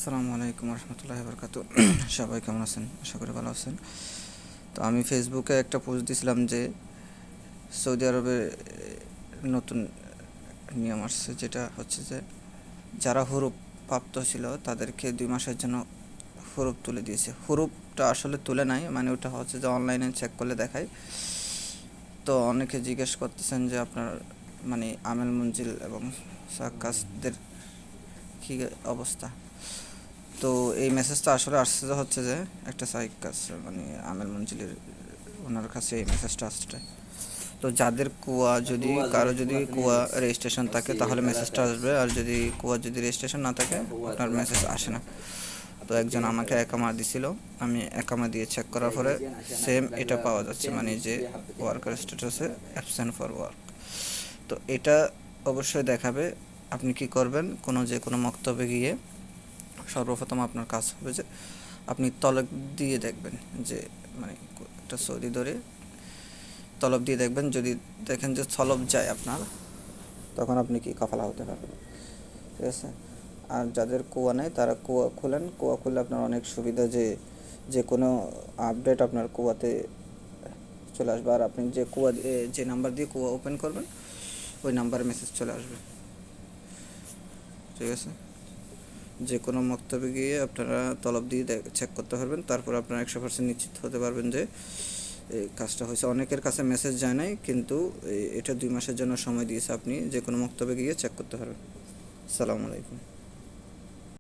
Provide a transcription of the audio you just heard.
আসসালামু আলাইকুম রহমতুল্লাহি বরকাতু। সবাই কেমন আছেন? আশা করি ভালো আছেন। তো আমি ফেসবুকে একটা পোস্ট দিয়েছিলাম যে সৌদি আরবে নতুন নিয়ম আসছে, যেটা হচ্ছে যে যারা হুরুপ প্রাপ্ত ছিল তাদেরকে 2 মাসের জন্য হুরুপ তুলে দিয়েছে। হুরুপটা আসলে তুলে নাই, মানে ওটা হচ্ছে যে অনলাইনে চেক করলে দেখায়। তো অনেকে জিজ্ঞেস করতেছেন যে আপনার মানে আমেল মঞ্জিল এবং সাক্কাসদের কী অবস্থা। তো এই মেসেজটা আসলে আসছে যে হচ্ছে যে একটা সাইকাস মানে আমের মঞ্জিলের ওনার কাছে এই মেসেজটা আসছে। তো যাদের কুয়া যদি কারো যদি কুয়া রেজিস্ট্রেশন থাকে তাহলে মেসেজটা আসবে, আর যদি কুয়া যদি রেজিস্ট্রেশন না থাকে আপনার মেসেজ আসে না। তো একজন আমাকে একামা দিছিল, আমি একামা দিয়ে চেক করার পরে সেম এটা পাওয়া যাচ্ছে, মানে যে ওয়ার্কার স্ট্যাটাসে অ্যাবসেন্ট ফর ওয়ার্ক। তো এটা অবশ্যই দেখাবে। আপনি কি করবেন, যে কোনো মক্তবে গিয়ে সর্বপ্রথম আপনার কাজ হবে যে আপনি তলব দিয়ে দেখবেন যে মানে একটা সৌদি ধরে তলব দিয়ে দেখবেন। যদি দেখেন যে তলব যায় আপনার, তখন আপনি কি কাফালা হতে পারবেন, ঠিক আছে। আর যাদের কুয়া নেই তারা কুয়া খুলেন। কুয়া খুললে আপনার অনেক সুবিধা, যে যে কোনো আপডেট আপনার কুয়াতে চলে আসবে। আর আপনি যে কুয়া যে নাম্বার দিয়ে কুয়া ওপেন করবেন ওই নাম্বারে মেসেজ চলে আসবে, ঠিক আছে। যে কোনো মক্তবে গিয়ে আপনারা তলব দিয়ে চেক করতে পারবেন, তারপর আপনারা 100% নিশ্চিত হতে পারবেন যে এই কাজটা হয়েছে। অনেকের কাছে মেসেজ যায় নাই, কিন্তু এটা 2 মাসের জন্য সময় দিয়েছে, আপনি যে কোনো মক্তবে গিয়ে চেক করতে পারবেন। আসসালামু আলাইকুম।